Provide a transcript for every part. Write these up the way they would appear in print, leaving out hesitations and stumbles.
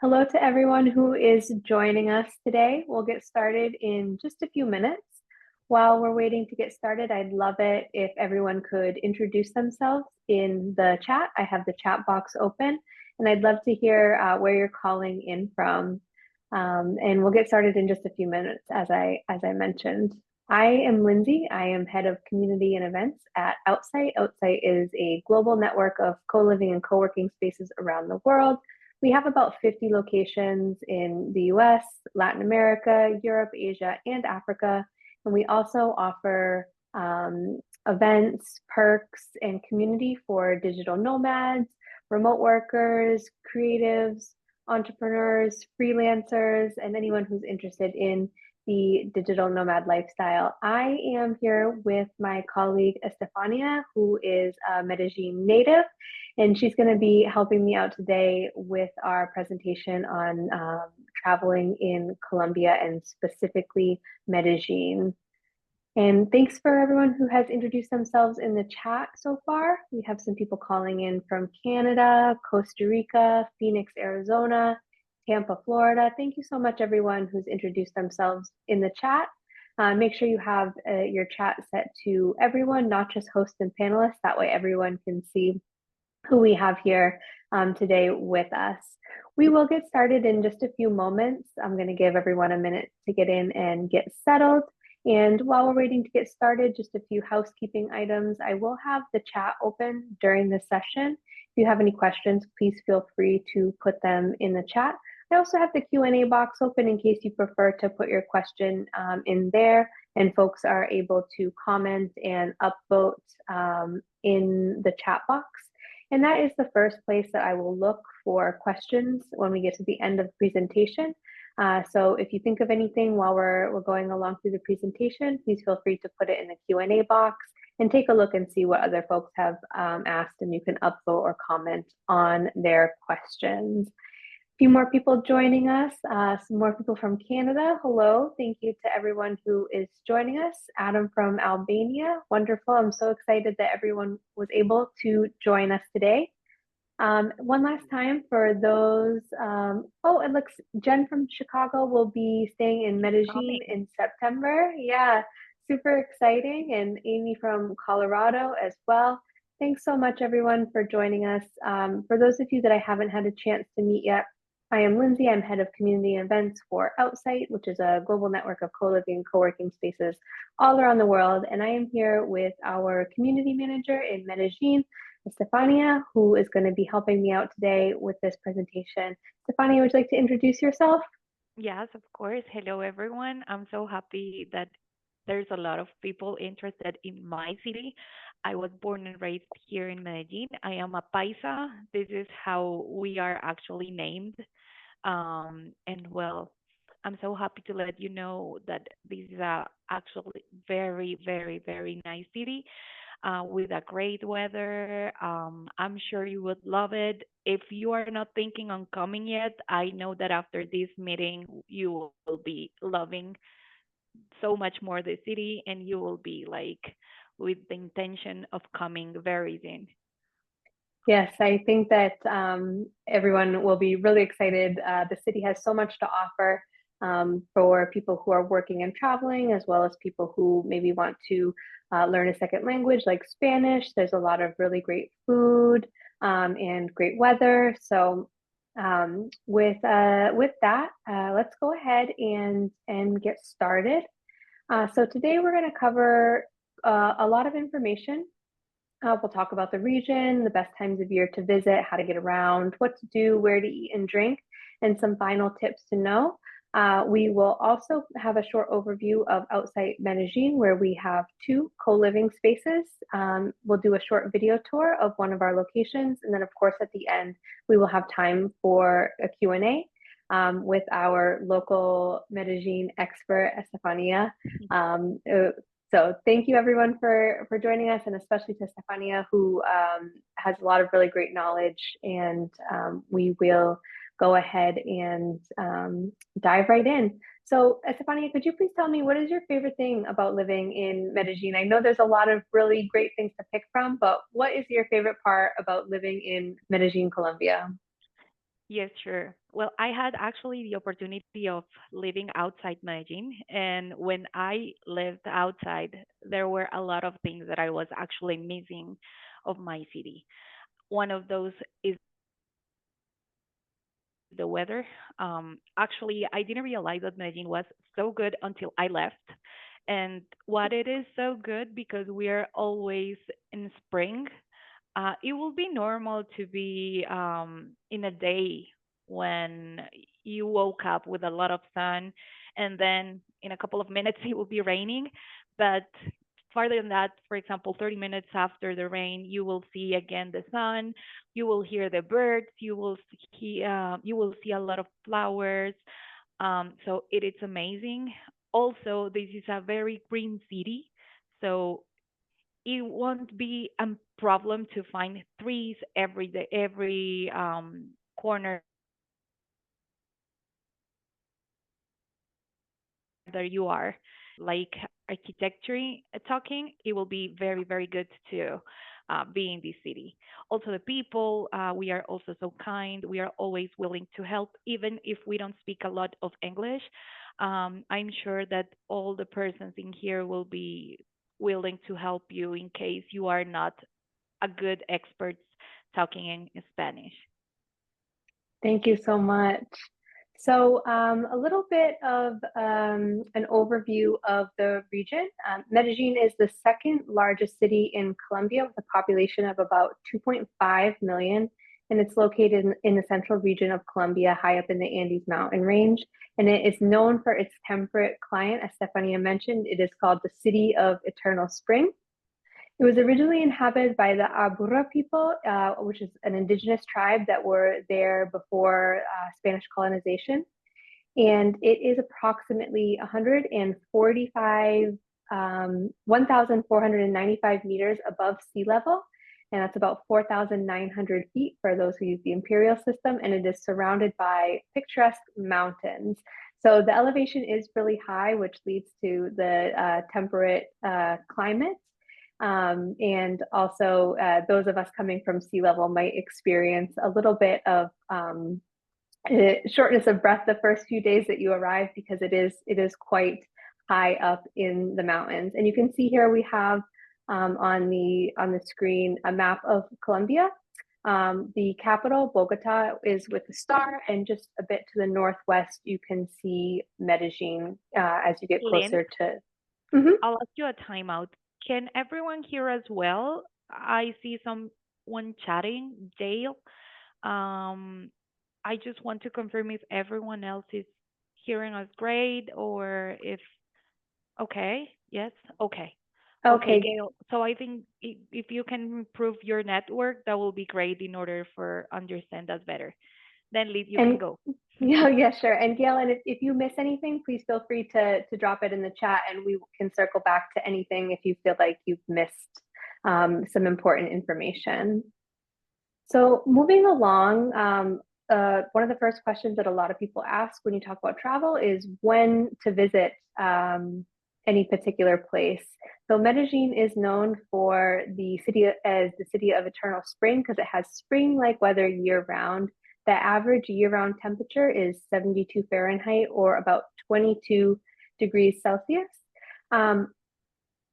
Hello to everyone who is joining us today. We'll get started in just a few minutes. While we're waiting to get started, I'd love it if everyone could introduce themselves in the chat. I have the chat box open, and I'd love to hear where you're calling in from. And we'll get started in just a few minutes, as I mentioned. I am Lindsay. I am head of community and events at Outsite. Outsite is a global network of co-living and co-working spaces around the world. We have about 50 locations in the US, Latin America, Europe, Asia, and Africa. And we also offer events, perks, and community for digital nomads, remote workers, creatives, entrepreneurs, freelancers, and anyone who's interested in the digital nomad lifestyle. I am here with my colleague Estefania, who is a Medellin native, and she's going to be helping me out today with our presentation on traveling in Colombia and specifically Medellin. And thanks for everyone who has introduced themselves in the chat so far. We have some people calling in from Canada, Costa Rica, Phoenix, Arizona, Tampa, Florida. Thank you so much, everyone who's introduced themselves in the chat. Make sure you have your chat set to everyone, not just hosts and panelists. That way everyone can see who we have here today with us. We will get started in just a few moments. I'm going to give everyone a minute to get in and get settled. And while we're waiting to get started, just a few housekeeping items. I will have the chat open during the session. If you have any questions, please feel free to put them in the chat. I also have the Q&A box open in case you prefer to put your question in there, and folks are able to comment and upvote in the chat box. And that is the first place that I will look for questions when we get to the end of the presentation. So if you think of anything while we're going along through the presentation, please feel free to put it in the Q&A box and take a look and see what other folks have asked, and you can upvote or comment on their questions. A few more people joining us, some more people from Canada. Hello, thank you to everyone who is joining us. Adam from Albania, wonderful. I'm so excited that everyone was able to join us today. One last time for those, oh, it looks Jen from Chicago will be staying in Medellin in September. Yeah, super exciting. And Amy from Colorado as well. Thanks so much, everyone, for joining us. For those of you that I haven't had a chance to meet yet, I am Lindsay. I'm head of community events for Outsite, which is a global network of co-living and co-working spaces all around the world. And I am here with our community manager in Medellin, Estefania, who is going to be helping me out today with this presentation. Estefania, would you like to introduce yourself? Yes, of course. Hello, everyone. I'm so happy that there's a lot of people interested in my city. I was born and raised here in Medellin. I am a paisa. This is how we are actually named. And well, I'm so happy to let you know that this is a actually very, very, very nice city with a great weather. I'm sure you would love it. If you are not thinking on coming yet, I know that after this meeting, you will be loving so much more the city and you will be like with the intention of coming very soon. Yes, I think that everyone will be really excited. The city has so much to offer for people who are working and traveling, as well as people who maybe want to learn a second language like Spanish. There's a lot of really great food and great weather. So with that, let's go ahead and get started. So today we're going to cover a lot of information. We'll talk about the region, the best times of year to visit, how to get around, what to do, where to eat and drink, and some final tips to know. We will also have a short overview of Outsite Medellin, where we have two co-living spaces. We'll do a short video tour of one of our locations. And then, of course, at the end, we will have time for a Q&A with our local Medellin expert, Estefania. So thank you everyone for joining us, and especially to Estefania, who has a lot of really great knowledge, and we will go ahead and dive right in. So Estefania, could you please tell me, what is your favorite thing about living in Medellin? I know there's a lot of really great things to pick from, but what is your favorite part about living in Medellin, Colombia? Yes, sure. Well, I had actually the opportunity of living outside Medellin, and when I lived outside, there were a lot of things that I was actually missing of my city. One of those is the weather. Actually, I didn't realize that Medellin was so good until I left. And what it is so good because we are always in spring. It will be normal to be in a day when you woke up with a lot of sun, and then in a couple of minutes it will be raining. But farther than that, for example, 30 minutes after the rain, you will see again the sun. You will hear the birds. You will see a lot of flowers. So it is amazing. Also, this is a very green city, so it won't be a problem to find trees every day, every corner that you are. So if you like architecture talking, it will be very, very good to be in this city. Also, the people, we are also so kind. We are always willing to help, even if we don't speak a lot of English. I'm sure that all the persons in here will be willing to help you in case you are not a good expert talking in Spanish. Thank you so much. So, a little bit of an overview of the region. Medellin is the second largest city in Colombia with a population of about 2.5 million, and it's located in the central region of Colombia, high up in the Andes mountain range. And it is known for its temperate climate. As Stefania mentioned, it is called the City of Eternal Spring. It was originally inhabited by the Abura people, which is an indigenous tribe that were there before Spanish colonization. And it is approximately 1,495 meters above sea level. And that's about 4,900 feet for those who use the imperial system. And it is surrounded by picturesque mountains. So the elevation is really high, which leads to the temperate climate. And also, those of us coming from sea level might experience a little bit of shortness of breath the first few days that you arrive because it is quite high up in the mountains. And you can see here we have on the screen a map of Colombia. The capital, Bogota, is with the star, and just a bit to the northwest, you can see Medellin as you get Lynn, closer to. Mhm. I'll ask you a timeout. Can everyone hear as well? I see someone chatting. Dale, um, I just want to confirm if everyone else is hearing us great or if, okay, yes, okay. Okay, Okay, Gail. So I think if you can improve your network, that will be great in order for understand us better. Then Liv, you can and go. yeah, yeah, sure. And Gail, and if you miss anything, please feel free to drop it in the chat, and we can circle back to anything if you feel like you've missed some important information. So moving along, one of the first questions that a lot of people ask when you talk about travel is when to visit any particular place. So Medellin is known for the city as the city of eternal spring because it has spring-like weather year-round. The average year-round temperature is 72 Fahrenheit or about 22 degrees Celsius. Um,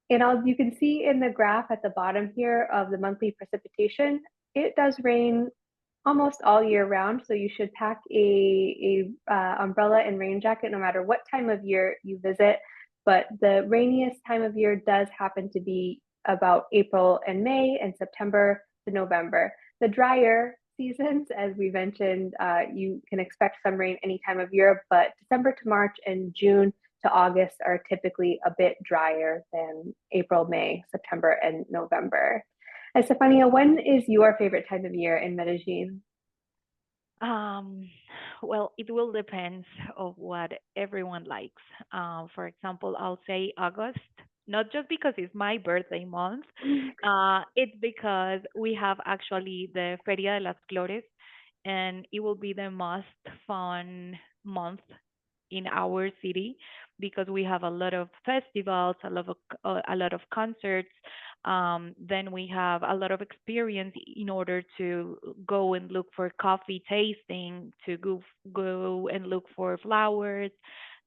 and you can see in the graph at the bottom here of the monthly precipitation, it does rain almost all year round. So you should pack a umbrella and rain jacket no matter what time of year you visit. But the rainiest time of year does happen to be about April and May and September to November. The drier seasons, as we mentioned, you can expect some rain any time of year, but December to March and June to August are typically a bit drier than April, May, September, and November. Estefania, when is your favorite time of year in Medellin? Um, well, it will depend of what everyone likes. For example, I'll say August, not just because it's my birthday month. It's because we have actually the Feria de las Flores, and it will be the most fun month in our city because we have a lot of festivals, a lot of concerts. Then we have a lot of experience in order to go and look for coffee tasting, to go and look for flowers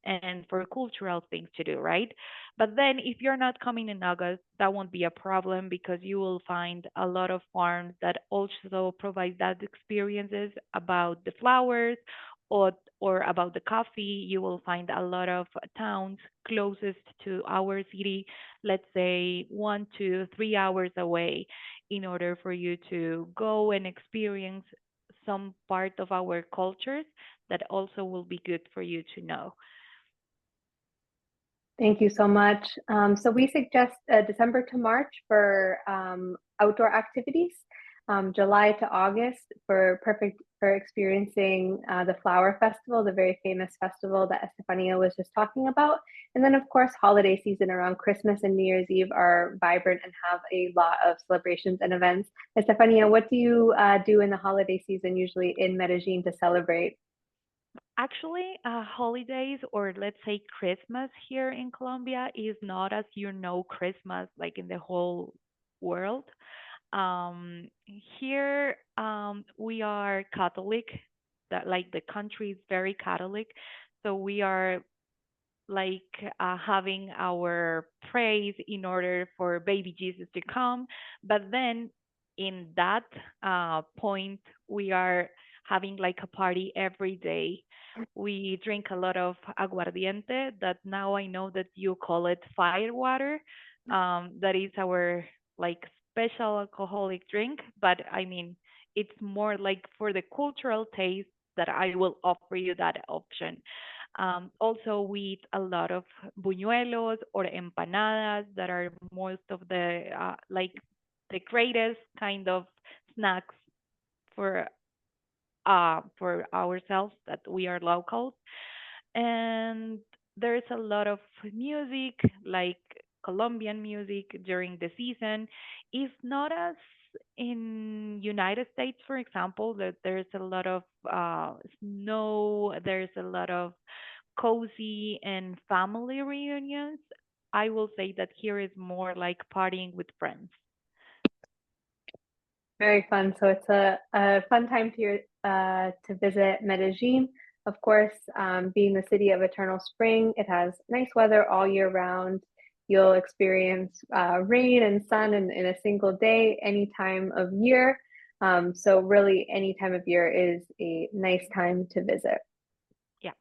and for cultural things to do, right? But then if you're not coming in August, that won't be a problem because you will find a lot of farms that also provide that experiences about the flowers or or about the coffee. You will find a lot of towns closest to our city, let's say 1 to 3 hours away, in order for you to go and experience some part of our cultures that also will be good for you to know. Thank you so much. So we suggest December to March for outdoor activities, July to August for perfect for experiencing the flower festival, the very famous festival that Estefania was just talking about. And then, of course, holiday season around Christmas and New Year's Eve are vibrant and have a lot of celebrations and events. Estefania, what do you do in the holiday season usually in Medellin to celebrate? Actually, holidays or let's say Christmas here in Colombia is not as Christmas like in the whole world. Um, Here, we are Catholic. That like the country is very Catholic, so we are like having our praise in order for baby Jesus to come. But then in that point, we are having like a party every day. We drink a lot of aguardiente that now I know that you call it fire water. That is our like special alcoholic drink, but I mean, it's more like for the cultural taste that I will offer you that option. Also, we eat a lot of buñuelos or empanadas that are most of the like the greatest kind of snacks for for ourselves that we are locals. And there's a lot of music, like Colombian music during the season. It's not as in United States, for example, that there's a lot of snow, there's a lot of cozy and family reunions. I will say that here is more like partying with friends. Very fun. So it's a fun time to visit Medellin. Of course, being the city of eternal spring, it has nice weather all year round. You'll experience rain and sun in a single day, any time of year. So really, any time of year is a nice time to visit. Yeah.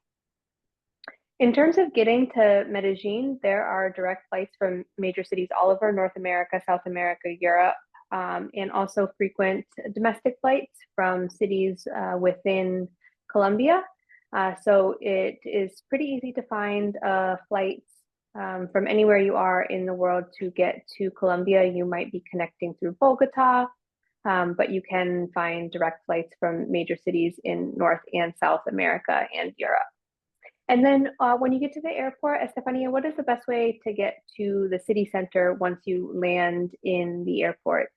In terms of getting to Medellin, there are direct flights from major cities all over North America, South America, Europe, and also frequent domestic flights from cities within Colombia. So it is pretty easy to find flights from anywhere you are in the world to get to Colombia. You might be connecting through Bogota, but you can find direct flights from major cities in North and South America and Europe. And then when you get to the airport, Estefania, what is the best way to get to the city center once you land in the airport?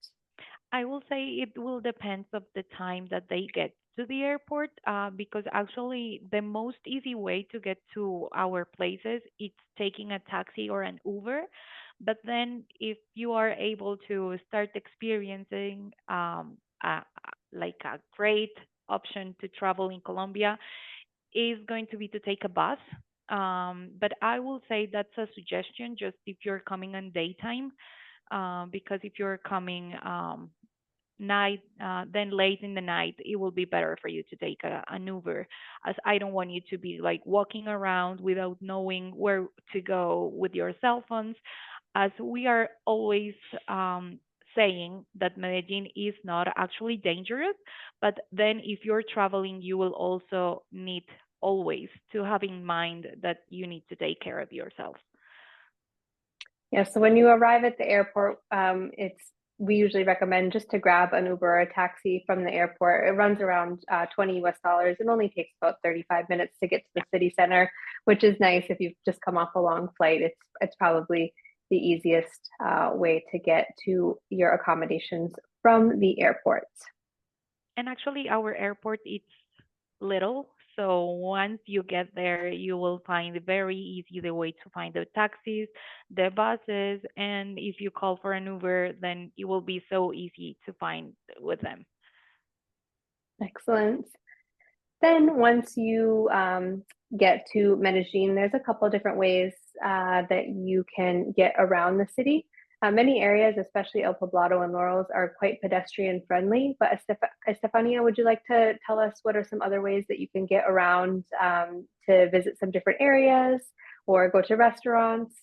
I will say it will depend of the time that they get to the airport, because actually the most easy way to get to our places it's taking a taxi or an Uber. But then if you are able to start experiencing like a great option to travel in Colombia is going to be to take a bus. But I will say that's a suggestion just if you're coming on daytime, because if you're coming night, then late in the night, it will be better for you to take an Uber, as I don't want you to be like walking around without knowing where to go with your cell phones, as we are always saying that Medellin is not actually dangerous, but then if you're traveling, you will also need always to have in mind that you need to take care of yourself. Yeah, so when you arrive at the airport, we usually recommend just to grab an Uber or a taxi from the airport. It runs around 20 US dollars. It only takes about 35 minutes to get to the city center, which is nice if you've just come off a long flight. It's probably the easiest way to get to your accommodations from the airport. And actually, our airport it's little, So once you get there, you will find very easy the way to find the taxis, the buses, and if you call for an Uber, then it will be so easy to find with them. Excellent. Then once you get to Medellin, there's a couple different ways that you can get around the city. Many areas, especially El Poblado and Laurels, are quite pedestrian friendly. But Estefania, would you like to tell us what are some other ways that you can get around to visit some different areas or go to restaurants?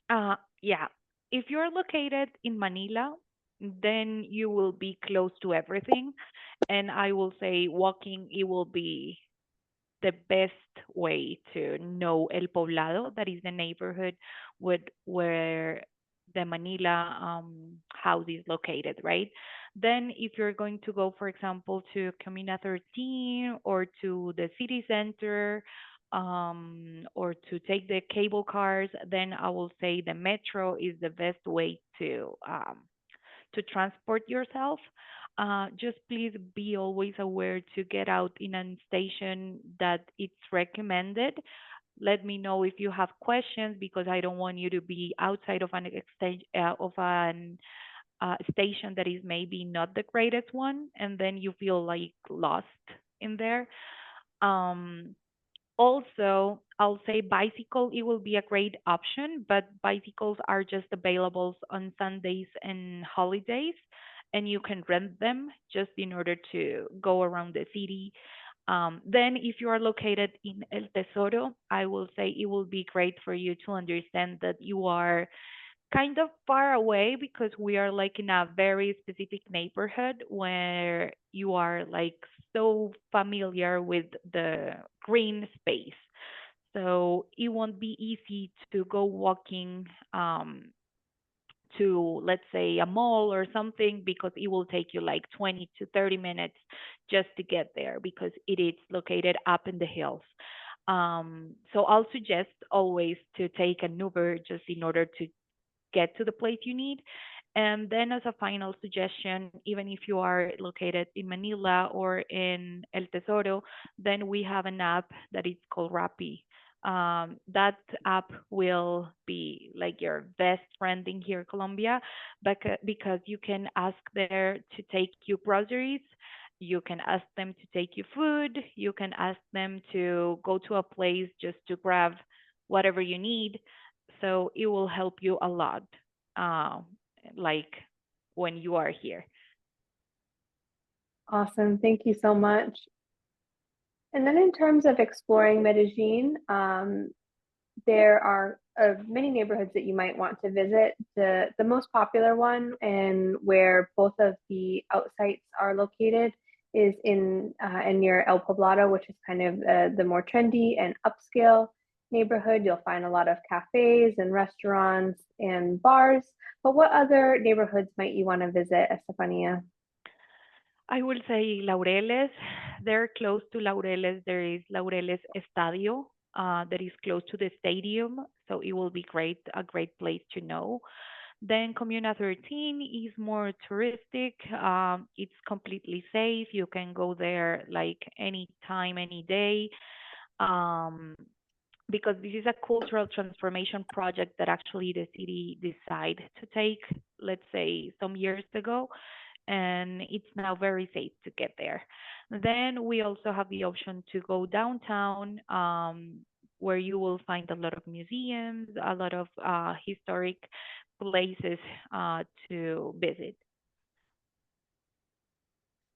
Yeah, if you're located in Manila, then you will be close to everything. And I will say walking, it will be the best way to know El Poblado, that is the neighborhood with where the Manila house is located, right? Then, if you're going to go, for example, to Comuna 13 or to the city center, or to take the cable cars, then I will say the metro is the best way to transport yourself. Just please be always aware to get out in a station that it's recommended. Let me know if you have questions because I don't want you to be outside of an station that is maybe not the greatest one, and then you feel like lost in there. Um, Also, I'll say bicycle, it will be a great option, but bicycles are just available on Sundays and holidays, and you can rent them just in order to go around the city. Then, if you are located in El Tesoro, I will say it will be great for you to understand that you are kind of far away because we are like in a very specific neighborhood where you are like so familiar with the green space. So it won't be easy to go walking to, let's say, a mall or something because it will take you like 20 to 30 minutes just to get there because it is located up in the hills. So I'll suggest always to take an Uber just in order to get to the place you need. And then, as a final suggestion, even if you are located in Manila or in El Tesoro, then we have an app that is called Rappi. That app will be like your best friend in here, Colombia, because you can ask there to take you groceries. You can ask them to take you food. You can ask them to go to a place just to grab whatever you need, so it will help you a lot, uh, like when you are here. Awesome. Thank you so much. And then in terms of exploring Medellin, there are many neighborhoods that you might want to visit. The most popular one and where both of the outsites are located is in and near El Poblado, which is kind of the more trendy and upscale neighborhood. You'll find a lot of cafes and restaurants and bars. But what other neighborhoods might you want to visit, Estefania? I will say Laureles. They're close to Laureles. There is Laureles Estadio, that is close to the stadium, so it will be a great place to know. Then Comuna 13 is more touristic. It's completely safe. You can go there like any time, any day. Um, because this is a cultural transformation project that actually the city decided to take, let's say, some years ago, and it's now very safe to get there. Then we also have the option to go downtown, where you will find a lot of museums, a lot of historic places to visit.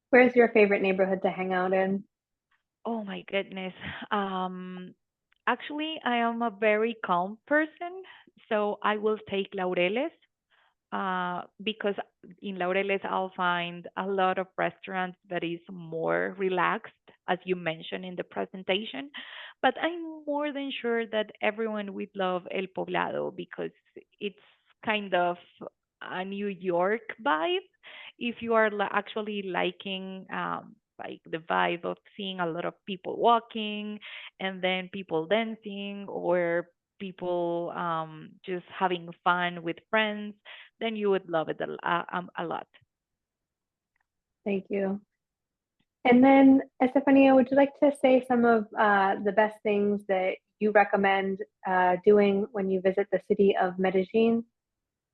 Where's your favorite neighborhood to hang out in? Oh my goodness. Um, Actually, I am a very calm person, so I will take Laureles, because in Laureles I'll find a lot of restaurants that is more relaxed, as you mentioned in the presentation. But I'm more than sure that everyone would love El Poblado because it's kind of a New York vibe. If you are actually liking like the vibe of seeing a lot of people walking and then people dancing or people just having fun with friends, then you would love it a lot. Thank you. And then, Estefania, would you like to say some of the best things that you recommend doing when you visit the city of Medellin?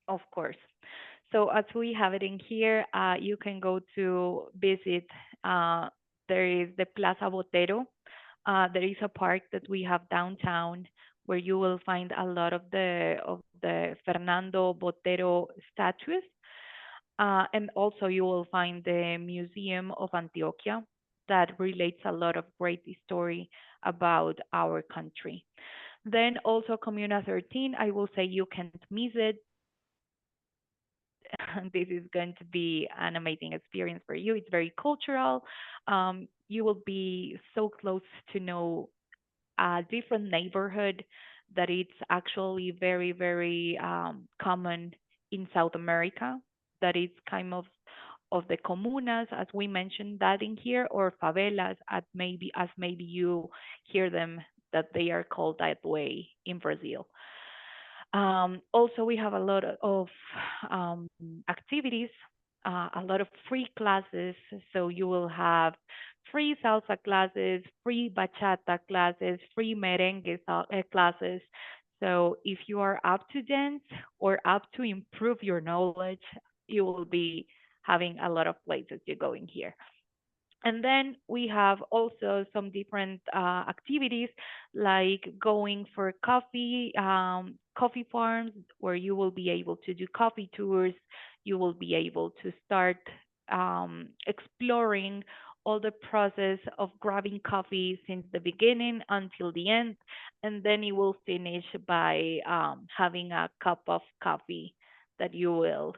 Of course. So as we have it in here, you can go to visit. Uh, there is the Plaza Botero. There is a park that we have downtown where you will find a lot of the Fernando Botero statues. And also you will find the Museum of Antioquia that relates a lot of great story about our country. Then also Comuna 13, I will say you can't miss it. This is going to be an amazing experience for you. It's very cultural. You will be so close to know a different neighborhood that it's actually very, very common in South America. That it's kind of the comunas, as we mentioned that in here, or favelas, as maybe you hear them that they are called that way in Brazil. Also, we have a lot of activities, a lot of free classes. So you will have free salsa classes, free bachata classes, free merengue classes. So if you are up to dance or up to improve your knowledge, you will be having a lot of places to go in here. And then we have also some different activities like going for coffee farms where you will be able to do coffee tours. You will be able to start exploring all the process of grabbing coffee since the beginning until the end. And then you will finish by having a cup of coffee that you will.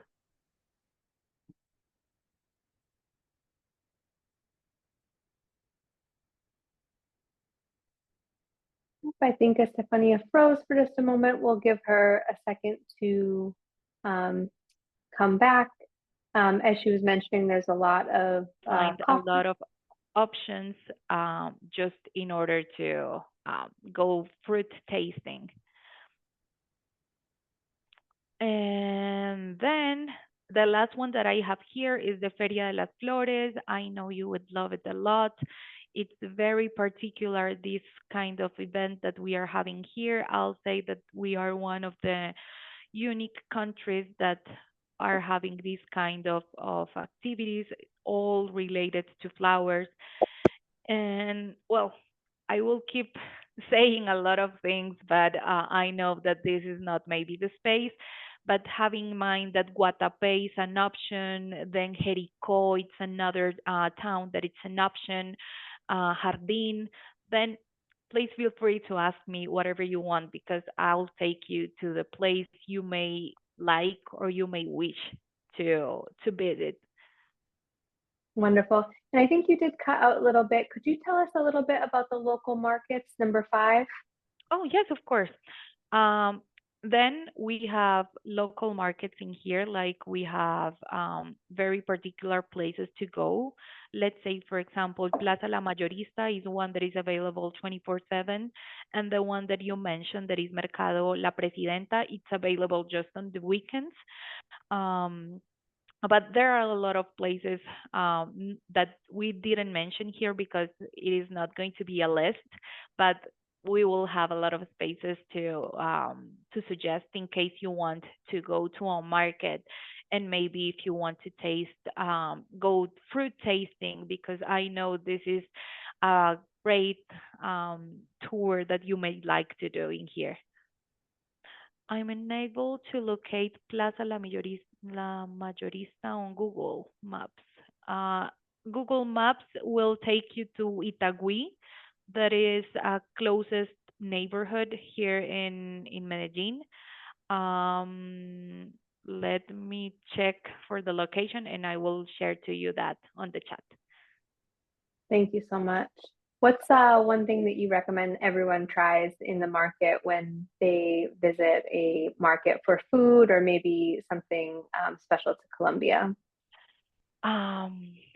I think Estefania froze for just a moment. We'll give her a second to um, come back. As she was mentioning, there's a lot of Find a coffee. lot of options just in order to go fruit tasting. And then the last one that I have here is the Feria de las Flores. I know you would love it a lot. It's very particular, this kind of event that we are having here. I'll say that we are one of the unique countries that are having these kind of activities, all related to flowers. And well, I will keep saying a lot of things, but I know that this is not maybe the space. But having in mind that Guatapé is an option, then Jericó, it's another town that it's an option, Jardín, then please feel free to ask me whatever you want because I'll take you to the place you may like or you may wish to visit. Wonderful. And I think you did cut out a little bit. Could you tell us a little bit about the local markets, number 5? Oh, yes, of course. Um, then we have local markets in here, like we have very particular places to go. Let's say, for example, Plaza La Mayorista is one that is available 24/7, and the one that you mentioned that is Mercado La Presidenta, it's available just on the weekends. Um, but there are a lot of places that we didn't mention here because it is not going to be a list, but we will have a lot of spaces to suggest in case you want to go to a market and maybe if you want to taste go fruit tasting because I know this is a great tour that you may like to do in here. I'm unable to locate Plaza La Mayorista on Google Maps. Uh, Google Maps will take you to Itagüí, that is closest neighborhood here in Medellin. Um, Let me check for the location and I will share to you that on the chat. Thank you so much. What's one thing that you recommend everyone tries in the market when they visit a market for food or maybe something special to Colombia?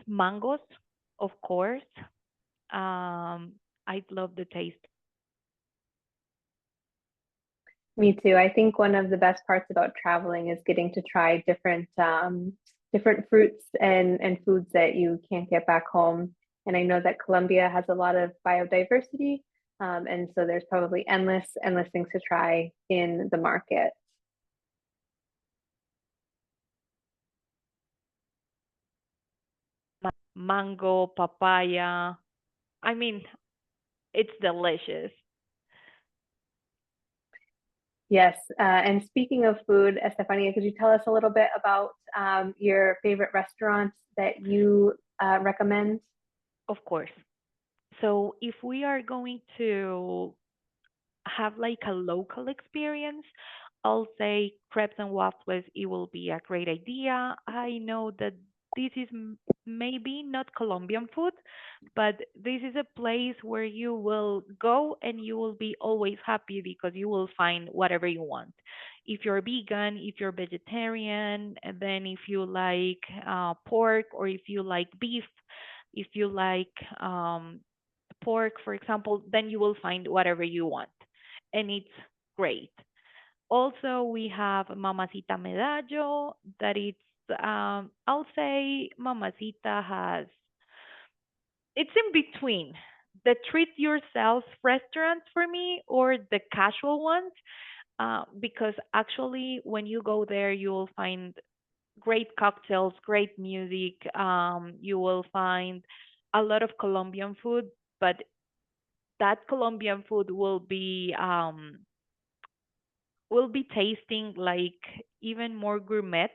Mangoes, of course. I love the taste. Me too. I think one of the best parts about traveling is getting to try different different fruits and foods that you can't get back home. And I know that Colombia has a lot of biodiversity, and so there's probably endless things to try in the market. Mango, papaya. I mean, it's delicious. Yes, and speaking of food, Estefania, could you tell us a little bit about your favorite restaurants that you recommend? Of course. So if we are going to have like a local experience, I'll say crepes and waffles, it will be a great idea. I know that this is maybe not Colombian food, but this is a place where you will go and you will be always happy because you will find whatever you want. If you're vegan, if you're vegetarian, and then if you like pork or if you like beef, if you like pork, for example, then you will find whatever you want. And it's great. Also, we have Mamacita Medallo, that it's, I'll say Mamacita has, it's in between the treat yourself restaurants for me or the casual ones, because actually when you go there, you will find great cocktails, great music. You will find a lot of Colombian food, but that Colombian food will be tasting like even more gourmet.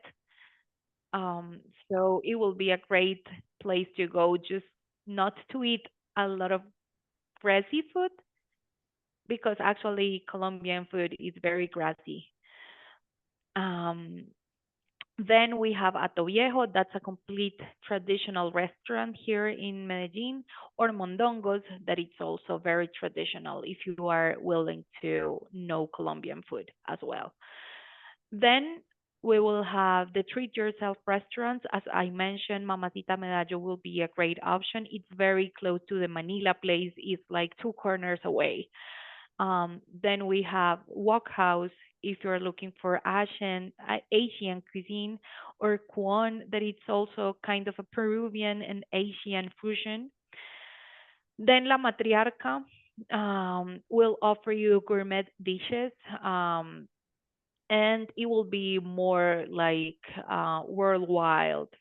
Um, so it will be a great place to go, just not to eat a lot of grassy food because actually Colombian food is very grassy. Um, Then we have Ato Viejo, that's a complete traditional restaurant here in Medellin, or Mondongos, that it's also very traditional if you are willing to know Colombian food as well. Then we will have the treat yourself restaurants. As I mentioned, Mamacita Medallo will be a great option. It's very close to the Manila place. It's like two corners away. Then we have Wok House if you're looking for Asian cuisine, or Kwon, that it's also kind of a Peruvian and Asian fusion. Then La Matriarca will offer you gourmet dishes, and it will be more like worldwide,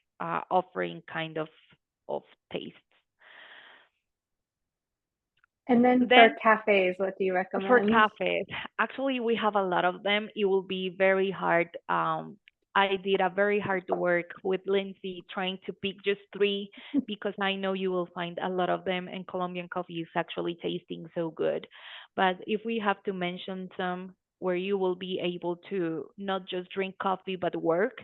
offering kind of tastes. And then for Then cafes, what do you for recommend? cafes, actually, we have a lot of them. It will be very hard. I did a very hard work with Lindsay trying to pick just three because I know you will find a lot of them, and Colombian coffee is actually tasting so good. But if we have to mention some where you will be able to not just drink coffee but work,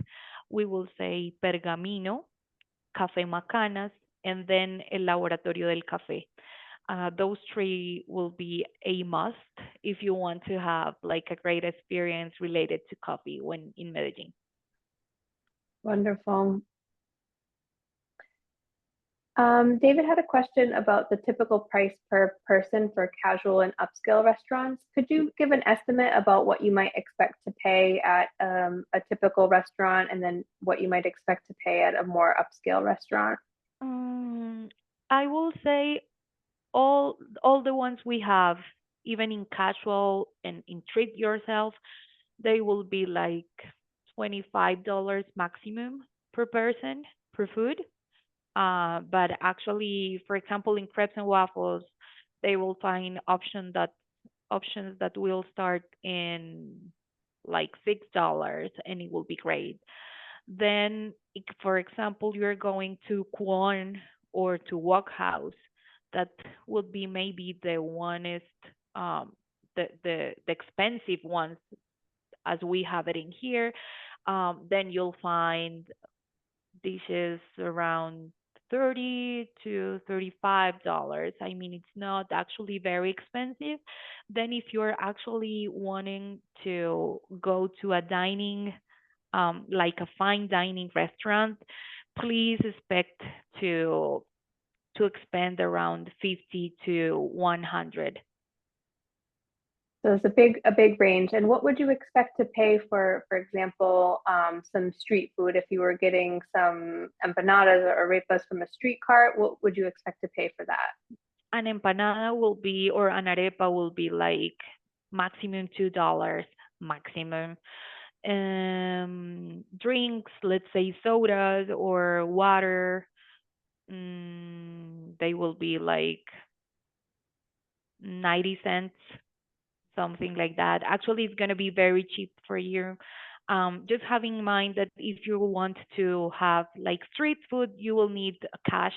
we will say Pergamino, Café Macanas, and then El Laboratorio del Café. Those three will be a must if you want to have like a great experience related to coffee when in Medellin. Wonderful. David had a question about the typical price per person for casual and upscale restaurants. Could you give an estimate about what you might expect to pay at a typical restaurant and then what you might expect to pay at a more upscale restaurant? Um, I will say all the ones we have, even in casual and in treat yourself, they will be like $25 maximum per person per food. But actually, for example, in crepes and waffles, they will find options that will start in like $6, and it will be great. Then, for example, you're going to Kwon or to Wok House, that would be maybe the one um, the expensive ones as we have it in here. Then you'll find dishes around 30 to $35. I mean, it's not actually very expensive. Then if you're actually wanting to go to a dining, like a fine dining restaurant, please expect to expend around 50 to 100. So it's a big range. And what would you expect to pay for example, some street food if you were getting some empanadas or arepas from a street cart? What would you expect to pay for that? An empanada will be, or an arepa will be like maximum $2 maximum. Drinks, let's say sodas or water, they will be like 90 cents, something like that. Actually, it's going to be very cheap for you. Just having in mind that if you want to have like street food, you will need cash.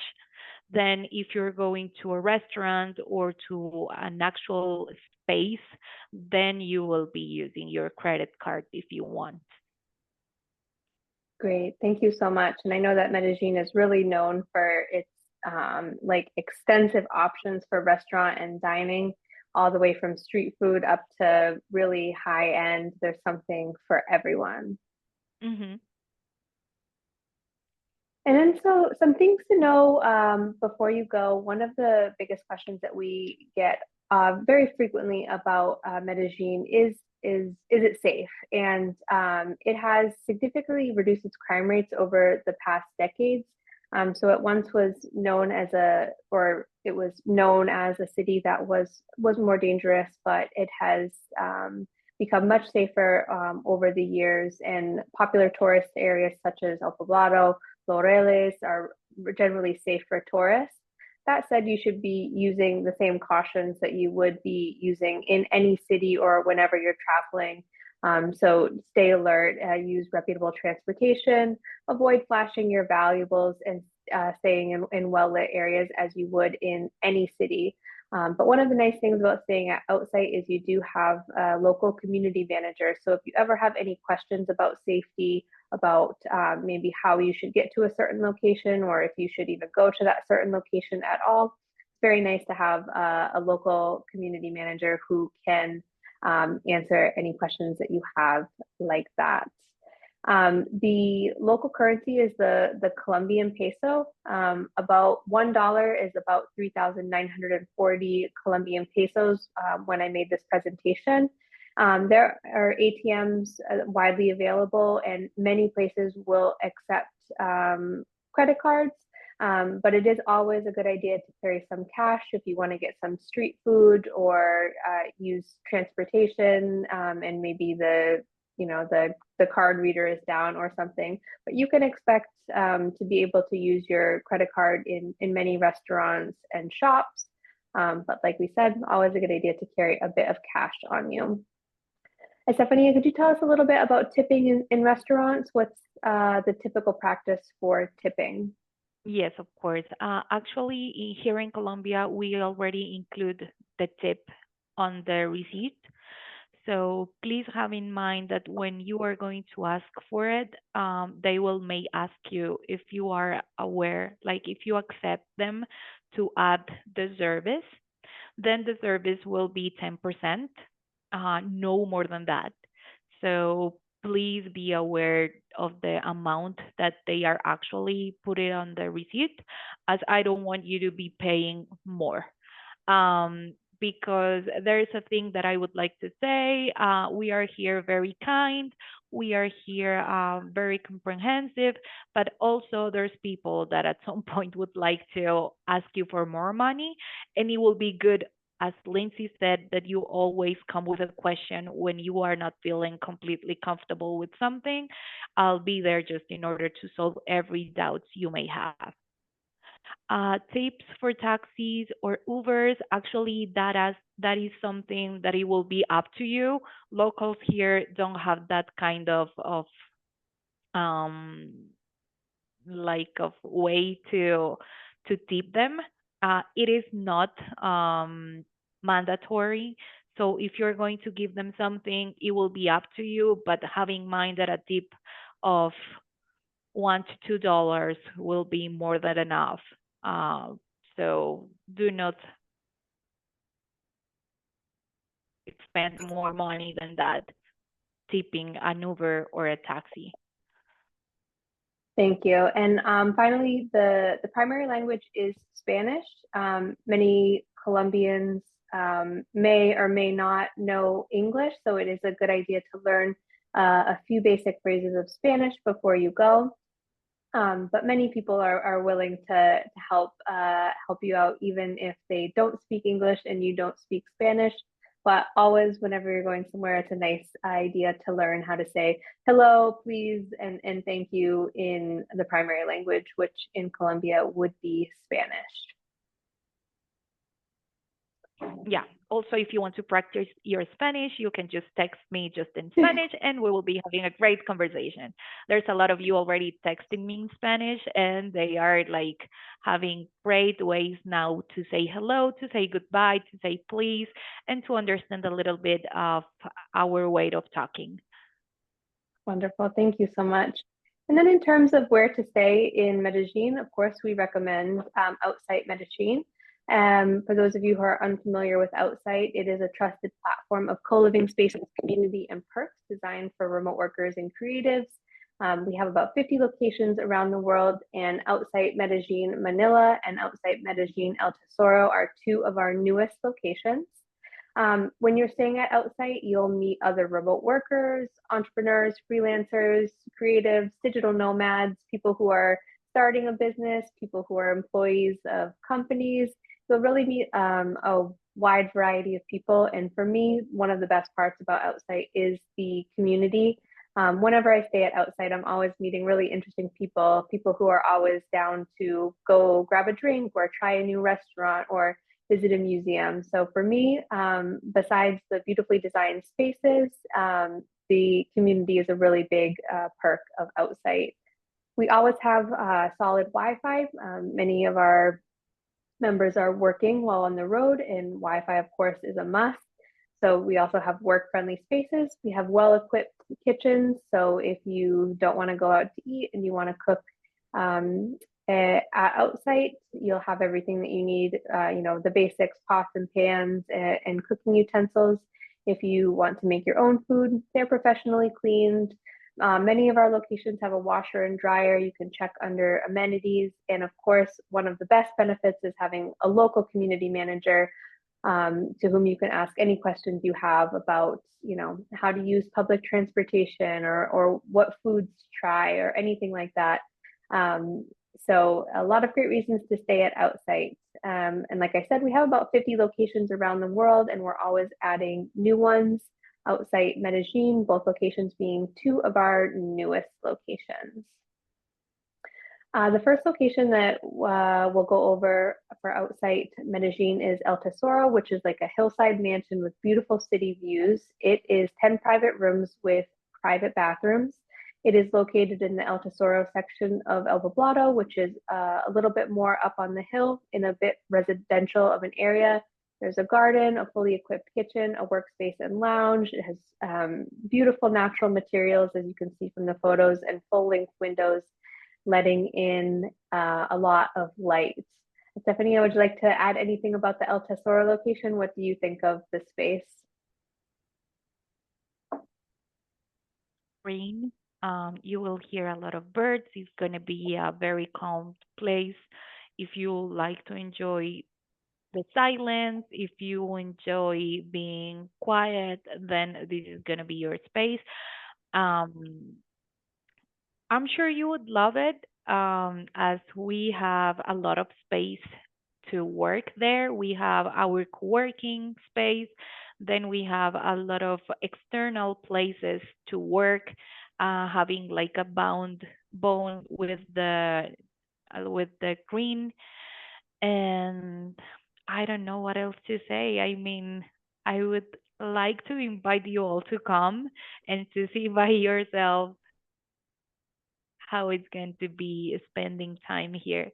Then, if you're going to a restaurant or to an actual space, then you will be using your credit card if you want. Great, thank you so much. And I know that Medellin is really known for its like extensive options for restaurant and dining, all the way from street food up to really high end. There's something for everyone. Hmm. And then, so some things to know before you go. One of the biggest questions that we get very frequently about Medellin is it safe? And it has significantly reduced its crime rates over the past decades. So it once was known as or it was known as a city that was more dangerous, but it has become much safer over the years. And popular tourist areas such as El Poblado, Laureles are generally safe for tourists. That said, you should be using the same cautions that you would be using in any city or whenever you're traveling. So stay alert, use reputable transportation, avoid flashing your valuables, and staying in well-lit areas as you would in any city. But one of the nice things about staying at Outsite is you do have a local community manager. So if you ever have any questions about safety, about maybe how you should get to a certain location, or if you should even go to that certain location at all, it's very nice to have a local community manager who can answer any questions that you have like that. The local currency is the Colombian peso. About $1 is about 3,940 Colombian pesos when I made this presentation. There are ATMs widely available, and many places will accept credit cards. But it is always a good idea to carry some cash if you want to get some street food or use transportation, and maybe the card reader is down or something. But you can expect to be able to use your credit card in many restaurants and shops. But like we said, always a good idea to carry a bit of cash on you. Estefania, could you tell us a little bit about tipping in restaurants? What's the typical practice for tipping? Yes, of course. Actually, here in Colombia, we already include the tip on the receipt. So please have in mind that when you are going to ask for it, they will may ask you if you are aware, like if you accept them to add the service, then the service will be 10%, no more than that. So please be aware of the amount that they are actually putting on the receipt, as I don't want you to be paying more. Because there is a thing that I would like to say. We are here very kind. We are here very comprehensive, but also there's people that at some point would like to ask you for more money, and it will be good, as Lindsay said, that you always come with a question when you are not feeling completely comfortable with something. I'll be there just in order to solve every doubts you may have. Tips for taxis or Ubers, actually, that is something that it will be up to you. Locals here don't have that kind um, of way to tip them. It is not mandatory. So if you're going to give them something, it will be up to you. But having in mind that a tip of $1 to $2 will be more than enough. Uh, so do not spend more money than that tipping an Uber or a taxi. Thank you. And finally, the primary language is Spanish. Many Colombians may or may not know English, so it is a good idea to learn a few basic phrases of Spanish before you go. But many people are willing to help you out, even if they don't speak English and you don't speak Spanish. But always, whenever you're going somewhere, it's a nice idea to learn how to say hello, please, and thank you in the primary language, which in Colombia would be Spanish. Yeah. Also, if you want to practice your Spanish, you can just text me just in Spanish and we will be having a great conversation. There's a lot of you already texting me in Spanish and they are like having great ways now to say hello, to say goodbye, to say please, and to understand a little bit of our way of talking. Wonderful. Thank you so much. And then in terms of where to stay in Medellin, of course, we recommend Outsite Medellin. For those of you who are unfamiliar with Outsite, it is a trusted platform of co-living spaces, community, and perks designed for remote workers and creatives. We have about 50 locations around the world, and Outsite Medellin Manila and Outsite Medellin El Tesoro are two of our newest locations. When you're staying at Outsite, you'll meet other remote workers, entrepreneurs, freelancers, creatives, digital nomads, people who are starting a business, people who are employees of companies. You'll really meet a wide variety of people. And for me, one of the best parts about Outsite is the community. Whenever I stay at Outsite, I'm always meeting really interesting people, people who are always down to go grab a drink or try a new restaurant or visit a museum. So for me, besides the beautifully designed spaces, the community is a really big perk of Outsite. We always have solid Wi-Fi. Many of our members are working while on the road, and Wi-Fi, of course, is a must. So we also have work-friendly spaces. We have well-equipped kitchens. So if you don't want to go out to eat and you want to cook at Outsite, you'll have everything that you need, the basics, pots and pans and cooking utensils. If you want to make your own food, they're professionally cleaned. Many of our locations have a washer and dryer. You can check under amenities. And of course, one of the best benefits is having a local community manager to whom you can ask any questions you have about, how to use public transportation or what foods to try or anything like that. So a lot of great reasons to stay at Outsite. And like I said, we have about 50 locations around the world, and we're always adding new ones. Outsite Medellin, both locations being two of our newest locations. The first location that we'll go over for Outsite Medellin is El Tesoro, which is like a hillside mansion with beautiful city views. It is 10 private rooms with private bathrooms. It is located in the El Tesoro section of El Poblado, which is a little bit more up on the hill in a bit residential of an area. There's a garden, a fully equipped kitchen, a workspace and lounge. It has beautiful natural materials, as you can see from the photos, and full-length windows letting in a lot of light. Estefania, would you like to add anything about the El Tesoro location? What do you think of the space? Green. You will hear a lot of birds. It's going to be a very calm place. If you like to enjoy the silence, if you enjoy being quiet, then this is going to be your space. Um, I'm sure you would love it, as we have a lot of space to work there. We have our co-working space, then we have a lot of external places to work, having like a bound bone with the green, and I don't know what else to say. I mean, I would like to invite you all to come and to see by yourself how it's going to be spending time here.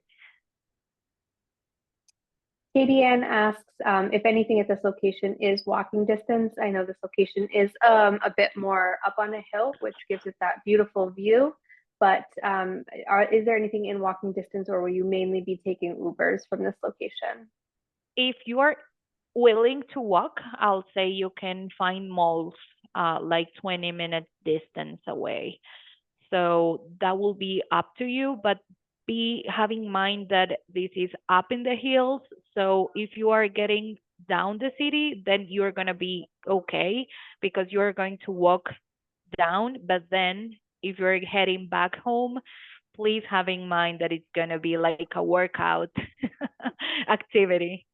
Katie Ann asks if anything at this location is walking distance. I know this location is a bit more up on a hill, which gives it that beautiful view. But is there anything in walking distance, or will you mainly be taking Ubers from this location? If you are willing to walk, I'll say you can find malls like 20-minute distance away. So that will be up to you, but be having in mind that this is up in the hills. So if you are getting down the city, then you're going to be okay because you're going to walk down. But then if you're heading back home, please have in mind that it's going to be like a workout activity.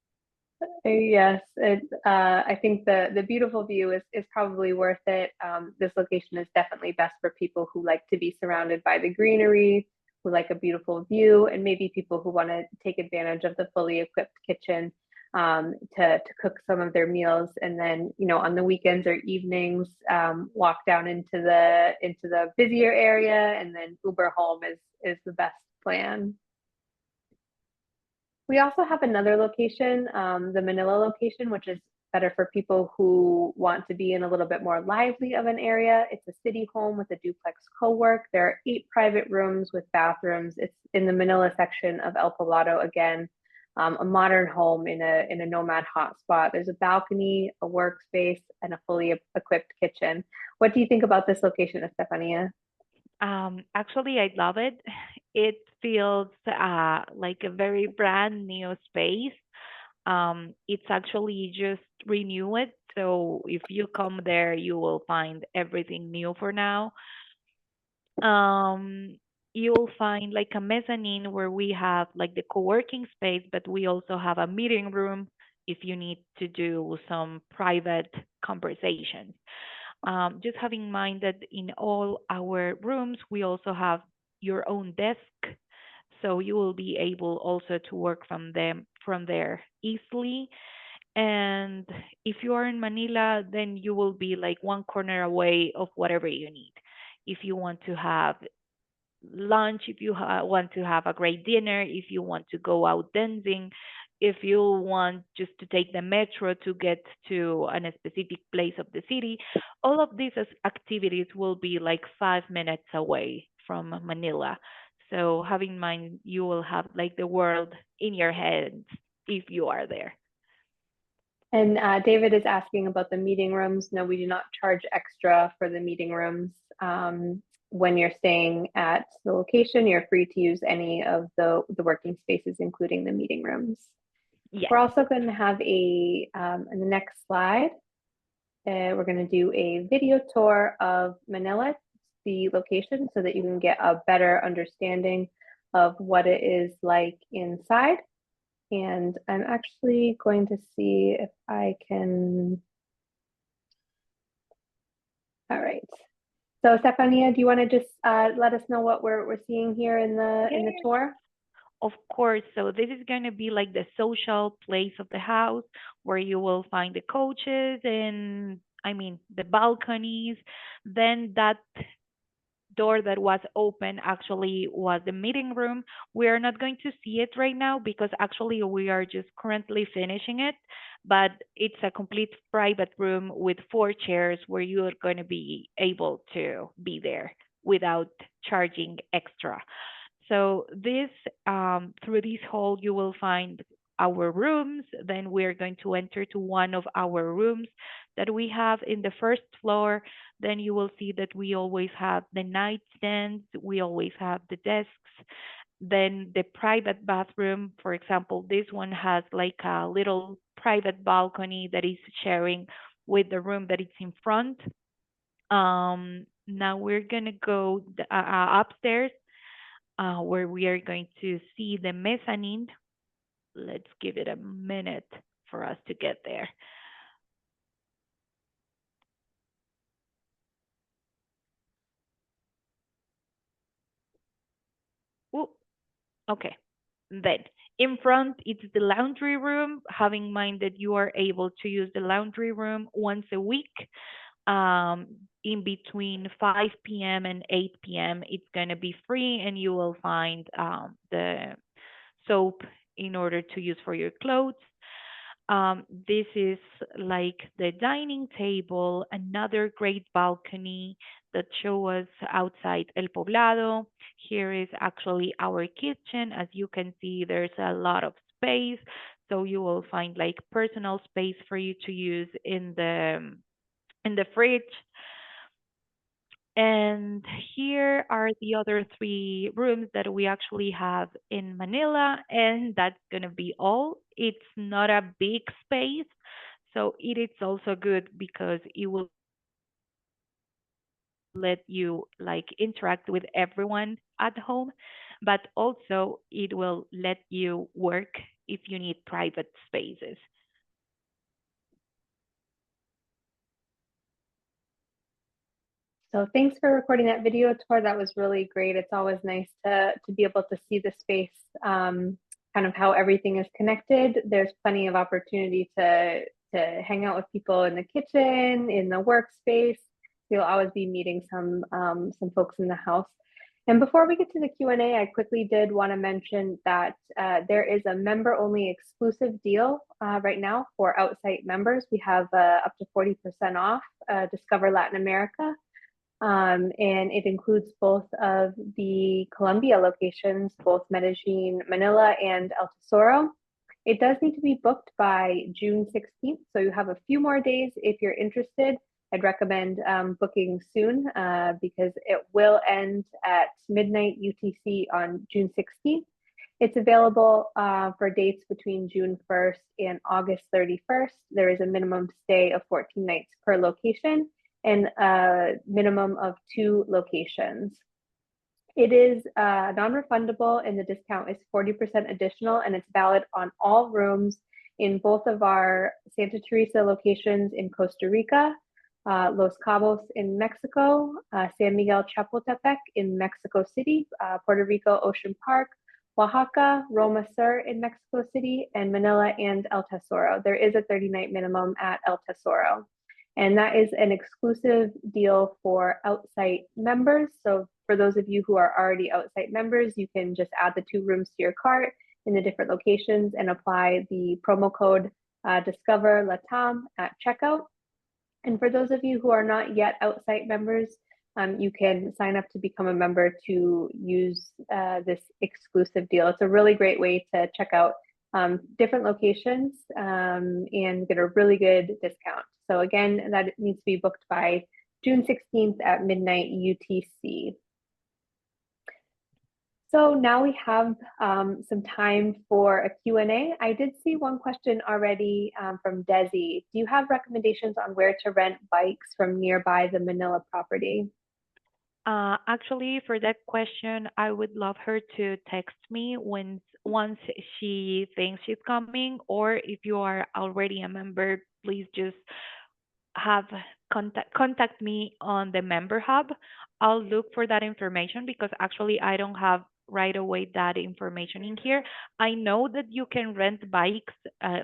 Yes, I think the beautiful view is probably worth it. This location is definitely best for people who like to be surrounded by the greenery, who like a beautiful view, and maybe people who want to take advantage of the fully equipped kitchen to cook some of their meals, and then on the weekends or evenings walk down into the busier area, and then Uber home is the best plan. We also have another location, the Manila location, which is better for people who want to be in a little bit more lively of an area. It's a city home with a duplex co-work. There are 8 private rooms with bathrooms. It's in the Manila section of El Poblado again, a modern home in a nomad hotspot. There's a balcony, a workspace, and a fully equipped kitchen. What do you think about this location, Estefania? Actually, I love it. It feels like a very brand new space. It's actually just renew it. So if you come there, you will find everything new for now. Um, you'll find like a mezzanine where we have like the co-working space, but we also have a meeting room if you need to do some private conversations. Just have in mind that in all our rooms, we also have your own desk, so you will be able also to work from there easily. And if you are in Manila, then you will be like one corner away of whatever you need. If you want to have lunch, if you want to have a great dinner, if you want to go out dancing, if you want just to take the metro to get to a specific place of the city, all of these activities will be like 5 minutes away from Manila. So have in mind you will have like the world in your hands if you are there. And David is asking about the meeting rooms. No, we do not charge extra for the meeting rooms. When you're staying at the location, you're free to use any of the working spaces, including the meeting rooms. Yes. We're also going to have in the next slide, we're going to do a video tour of Manila, the location, so that you can get a better understanding of what it is like inside. And I'm actually going to see if I can. All right. So Stefania, do you want to just let us know what we're seeing here in the Yes. tour? Of course. So this is going to be like the social place of the house where you will find the couches and I mean the balconies. Then that door that was open actually was the meeting room. We are not going to see it right now because actually we are just currently finishing it, but it's a complete private room with 4 chairs where you are going to be able to be there without charging extra. So this through this hall you will find our rooms. Then we are going to enter to one of our rooms that we have in the first floor. Then you will see that we always have the nightstands, we always have the desks. Then the private bathroom, for example, this one has like a little private balcony that is sharing with the room that it's in front. Now we're gonna go upstairs where we are going to see the mezzanine. Let's give it a minute for us to get there. Ooh, okay. Then in front, it's the laundry room. Having in mind that you are able to use the laundry room once a week, um, in between 5 p.m. and 8 p.m. It's going to be free, and you will find the soap in order to use for your clothes. This is like the dining table, another great balcony that show us outside El Poblado. Here is actually our kitchen. As you can see, there's a lot of space. So you will find like personal space for you to use in the fridge. And here are the other 3 rooms that we actually have in Manila, and that's gonna be all. It's not a big space, So it is also good because it will let you like interact with everyone at home, but also it will let you work if you need private spaces. So thanks for recording that video, Tor. That was really great. It's always nice to be able to see the space, kind of how everything is connected. There's plenty of opportunity to hang out with people in the kitchen, in the workspace. You'll always be meeting some folks in the house. And before we get to the Q&A, I quickly did want to mention that there is a member-only exclusive deal right now for Outsite members. We have up to 40% off Discover Latin America. And it includes both of the Colombia locations, both Medellin, Manila, and El Tesoro. It does need to be booked by June 16th, so you have a few more days if you're interested. I'd recommend booking soon because it will end at midnight UTC on June 16th. It's available for dates between June 1st and August 31st. There is a minimum stay of 14 nights per location and a minimum of 2 locations. It is non-refundable and the discount is 40% additional, and it's valid on all rooms in both of our Santa Teresa locations in Costa Rica, Los Cabos in Mexico, San Miguel Chapultepec in Mexico City, Puerto Rico Ocean Park, Oaxaca, Roma Sur in Mexico City, and Manila and El Tesoro. There is a 30-night minimum at El Tesoro. And that is an exclusive deal for Outsite members. So for those of you who are already Outsite members, you can just add the 2 rooms to your cart in the different locations and apply the promo code Discover Latam at checkout. And for those of you who are not yet Outsite members, you can sign up to become a member to use this exclusive deal. It's a really great way to check out different locations and get a really good discount. So again, that needs to be booked by June 16th at midnight UTC. So now we have some time for a Q&A. I did see one question already from Desi. Do you have recommendations on where to rent bikes from nearby the Manila property? Actually, for that question, I would love her to text me once she thinks she's coming, or if you are already a member, please just have contact me on the member hub. I'll look for that information because actually I don't have right away that information in here. I know that you can rent bikes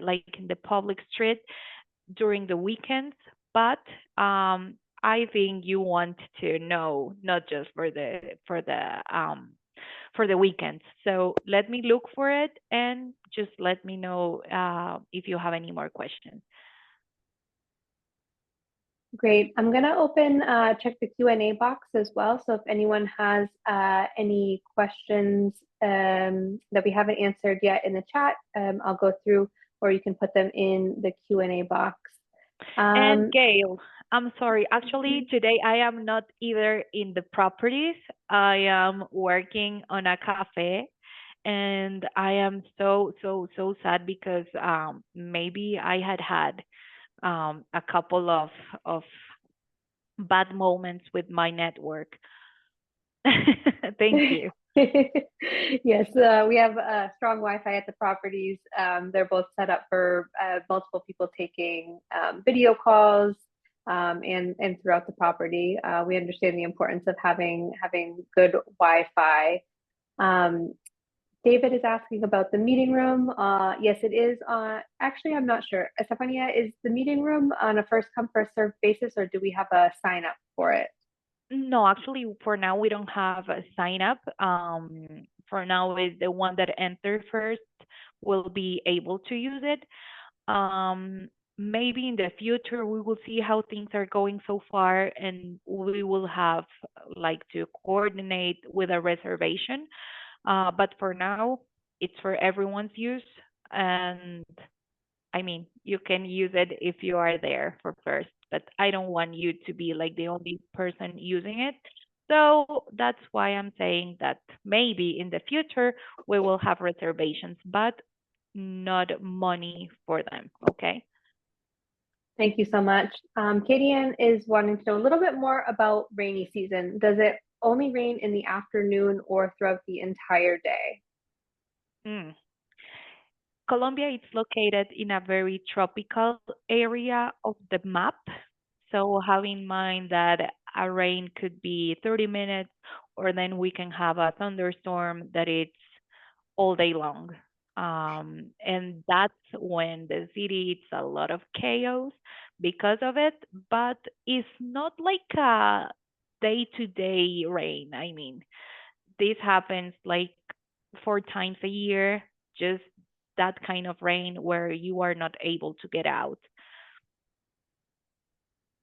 like in the public street during the weekends, but I think you want to know not just for the weekends. So let me look for it and just let me know if you have any more questions. Great. I'm going to open, check the Q&A box as well. So if anyone has any questions that we haven't answered yet in the chat, I'll go through, or you can put them in the Q&A box. And Gail, I'm sorry. Actually, today I am not either in the properties. I am working on a cafe, and I am so sad because maybe I had a couple of bad moments with my network. Thank you. Yes, we have strong Wi-Fi at the properties. They're both set up for multiple people taking video calls and throughout the property. We understand the importance of having good Wi-Fi. David is asking about the meeting room. Yes, it is. Actually, I'm not sure. Estefania, is the meeting room on a first come first served basis, or do we have a sign up for it? No, actually, for now we don't have a sign up. For now, is the one that enters first will be able to use it. Maybe in the future we will see how things are going so far, and we will have like to coordinate with a reservation. But for now, it's for everyone's use, and I mean, you can use it if you are there for first, but I don't want you to be like the only person using it. So that's why I'm saying that maybe in the future we will have reservations, but not money for them. Okay. Thank you so much. Katie Ann is wanting to know a little bit more about rainy season. Does it only rain in the afternoon or throughout the entire day? Mm. Colombia is located in a very tropical area of the map. So have in mind that a rain could be 30 minutes, or then we can have a thunderstorm that it's all day long. And that's when the city it's a lot of chaos because of it, but it's not like a day-to-day rain. I mean, this happens like 4 times a year, just that kind of rain where you are not able to get out.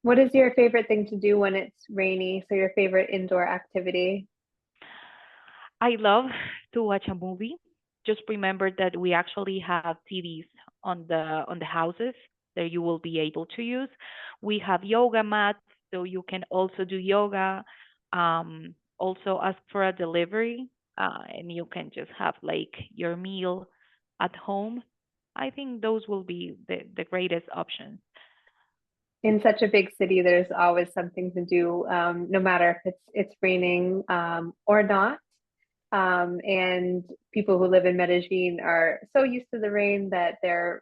What is your favorite thing to do when it's rainy? So your favorite indoor activity? I love to watch a movie. Just remember that we actually have TVs on the houses that you will be able to use. We have yoga mats, so you can also do yoga. Also ask for a delivery, and you can just have like your meal at home. I think those will be the greatest options. In such a big city, there's always something to do, no matter if it's raining or not. And people who live in Medellin are so used to the rain that there's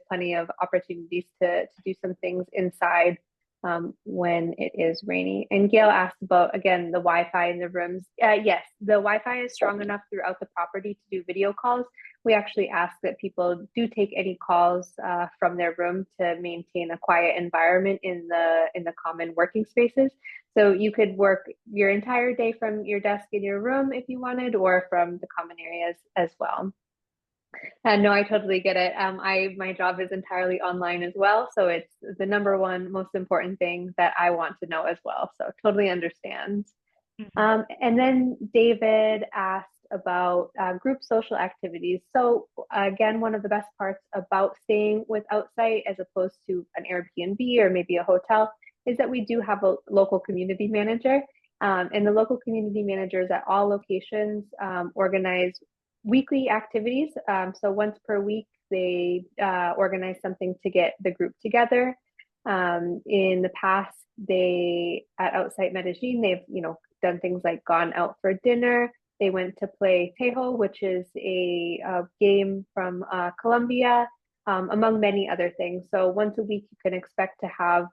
plenty of opportunities to do some things inside when it is rainy. And Gail asked about, again, the Wi-Fi in the rooms. Yes, the Wi-Fi is strong enough throughout the property to do video calls. We actually ask that people do take any calls from their room to maintain a quiet environment in the common working spaces. So you could work your entire day from your desk in your room if you wanted, or from the common areas as well. And no, I totally get it. My job is entirely online as well, so it's the number one most important thing that I want to know as well. So totally understand. Hmm. And then David asked about group social activities. So again, one of the best parts about staying with Outsite as opposed to an Airbnb or maybe a hotel is that we do have a local community manager. And the local community managers at all locations organize weekly activities. So once per week, they organize something to get the group together. In the past, they at Outsite Medellin, they've done things like gone out for dinner. They went to play Tejo, which is a game from Colombia, among many other things. So once a week, you can expect to have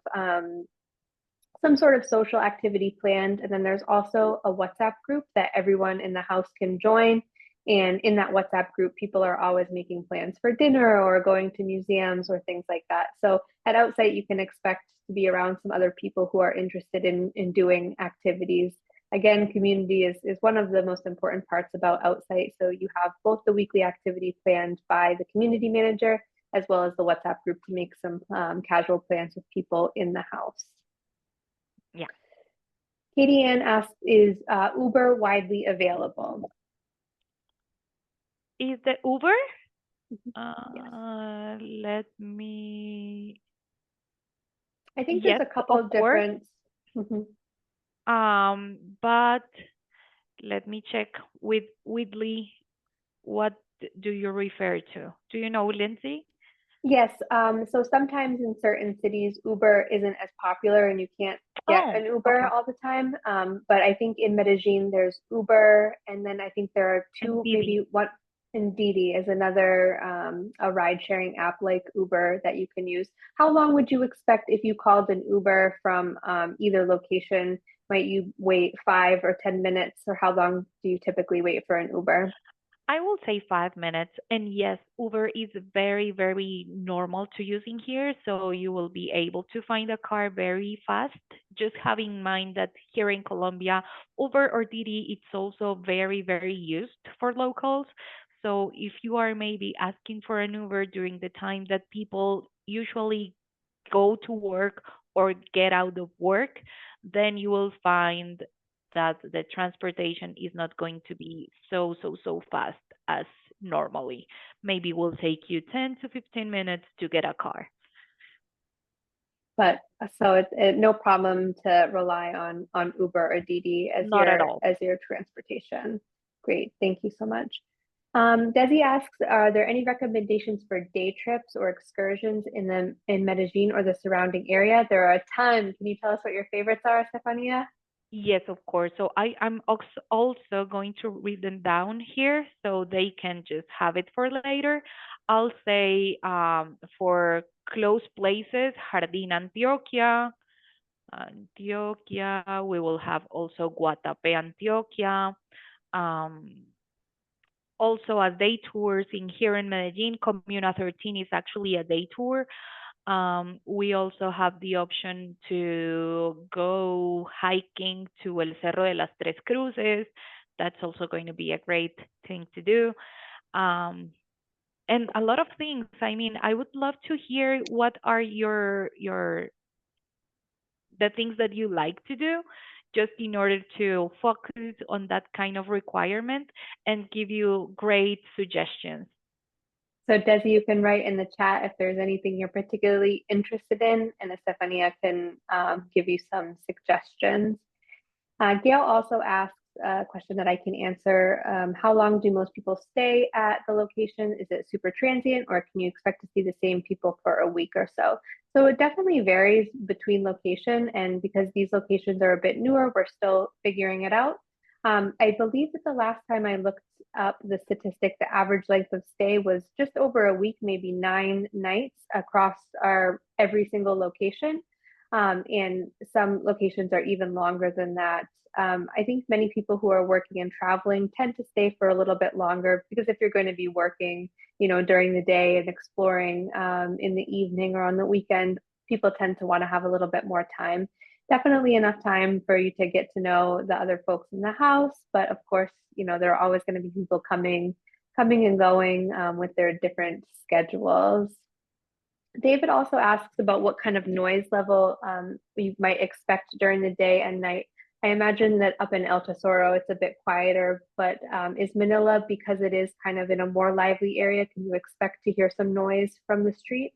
some sort of social activity planned. And then there's also a WhatsApp group that everyone in the house can join. And in that WhatsApp group, people are always making plans for dinner or going to museums or things like that. So at Outsite, you can expect to be around some other people who are interested in doing activities. Again, community is one of the most important parts about Outsite. So you have both the weekly activity planned by the community manager as well as the WhatsApp group to make some casual plans with people in the house. Yeah. Katie Ann asks, is Uber widely available? Is the Uber? Yes. Let me. I think there's Yes, a couple of of course. different. Mhm. But let me check with Lee. What do you refer to? Do you know Lindsay? Yes, so sometimes in certain cities, Uber isn't as popular and you can't get Oh, an Uber okay. all the time. But I think in Medellin, there's Uber, and then I think there are And two, Didi. maybe one, and Didi is another a ride sharing app like Uber that you can use. How long would you expect if you called an Uber from either location? Might you wait 5 or 10 minutes, or how long do you typically wait for an Uber? I will say 5 minutes. And yes, Uber is very, very normal to using here. So you will be able to find a car very fast. Just have in mind that here in Colombia, Uber or Didi, it's also very, very used for locals. So if you are maybe asking for an Uber during the time that people usually go to work or get out of work, then you will find that the transportation is not going to be so fast as normally. Maybe will take you 10 to 15 minutes to get a car. But so it's no problem to rely on Uber or Didi as Not at your all. transportation. Great, thank you so much. Desi asks, are there any recommendations for day trips or excursions in Medellin or the surrounding area? There are a ton. Can you tell us what your favorites are, Estefania? Yes, of course. So I'm also going to read them down here so they can just have it for later. I'll say for close places, Jardín Antioquia, we will have also Guatapé, Antioquia. Um, Also a day tours in here in Medellin. Comuna 13 is actually a day tour. We also have the option to go hiking to El Cerro de las Tres Cruces. That's also going to be a great thing to do. Um, and a lot of things. I mean, I would love to hear what are your the things that you like to do just in order to focus on that kind of requirement and give you great suggestions. So Desi, you can write in the chat if there's anything you're particularly interested in, and Estefania can give you some suggestions. Gail also asks a question that I can answer. How long do most people stay at the location? Is it super transient, or can you expect to see the same people for a week or so? So it definitely varies between location, and because these locations are a bit newer, we're still figuring it out. I believe that the last time I looked up the statistic, the average length of stay was just over a week, maybe 9 nights across our every single location. And some locations are even longer than that. I think many people who are working and traveling tend to stay for a little bit longer because if you're going to be working, during the day and exploring in the evening or on the weekend, people tend to want to have a little bit more time. Definitely enough time for you to get to know the other folks in the house, but of course, there are always going to be people coming and going with their different schedules. David also asks about what kind of noise level you might expect during the day and night. I imagine that up in El Tesoro, it's a bit quieter, but is Manila, because it is kind of in a more lively area, can you expect to hear some noise from the street?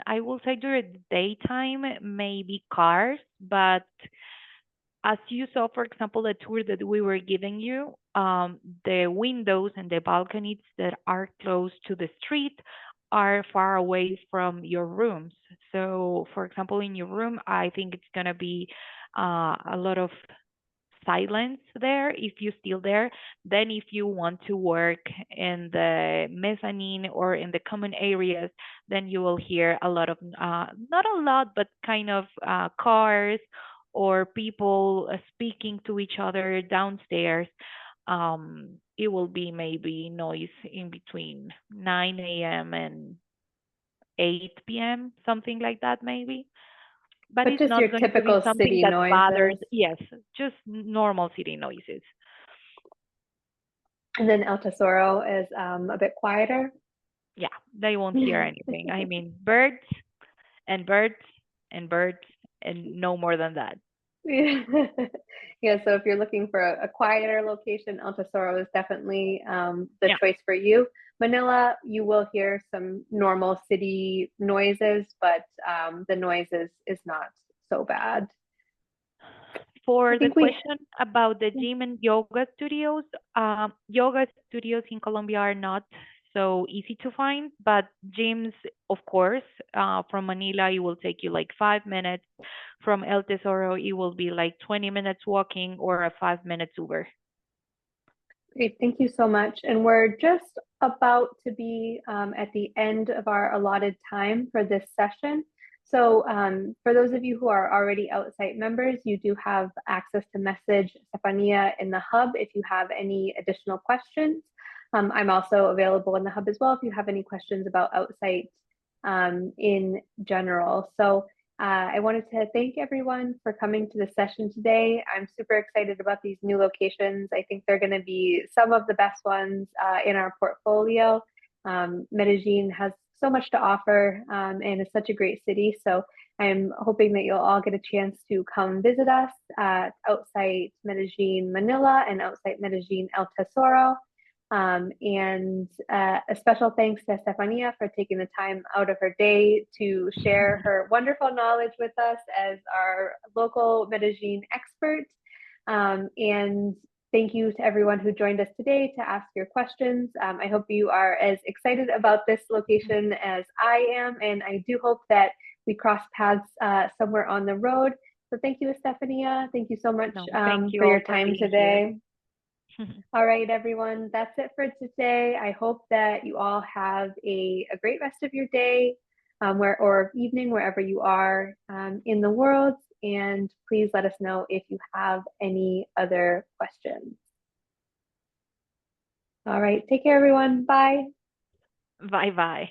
I will say during the daytime, maybe cars, but as you saw, for example, the tour that we were giving you, the windows and the balconies that are close to the street are far away from your rooms. So, for example, in your room, I think it's going to be a lot of silence there if you're still there. Then, if you want to work in the mezzanine or in the common areas, then you will hear a lot of, not a lot, but kind of cars or people speaking to each other downstairs. It will be maybe noise in between 9 a.m. and 8 p.m., something like that, maybe, but But it's just not your going to be typical something city that bothers. noises. Yes, just normal city noises. And then El Tesoro is a bit quieter. Yeah, they won't hear anything. I mean, birds and birds and birds and no more than that. Yeah, so if you're looking for a quieter location, El Tesoro is definitely the Yeah. choice for you. Manila, you will hear some normal city noises, but the noise is not so bad. I For the think we question about the gym and yoga studios in Colombia are not so easy to find, but gyms, of course, from Manila, it will take you like 5 minutes. From El Tesoro, it will be like 20 minutes walking or a 5 minutes Uber. Great, thank you so much. And we're just about to be at the end of our allotted time for this session. So for those of you who are already Outsite members, you do have access to message Stefania in the hub if you have any additional questions. I'm also available in the hub as well if you have any questions about Outsite in general. So I wanted to thank everyone for coming to the session today. I'm super excited about these new locations. I think they're going to be some of the best ones in our portfolio. Medellin has so much to offer and is such a great city. So I'm hoping that you'll all get a chance to come visit us at Outsite Medellin Manila and Outsite Medellin El Tesoro. And a special thanks to Estefania for taking the time out of her day to share her wonderful knowledge with us as our local Medellin expert. And Thank you to everyone who joined us today to ask your questions. I hope you are as excited about this location as I am, and I do hope that we cross paths somewhere on the road. So thank you, Estefania. Thank you so much No, thank you for your all for time being here. today. All right, everyone, that's it for today. I hope that you all have a great rest of your day or evening, wherever you are in the world. And please let us know if you have any other questions. All right, take care, everyone. Bye. Bye bye.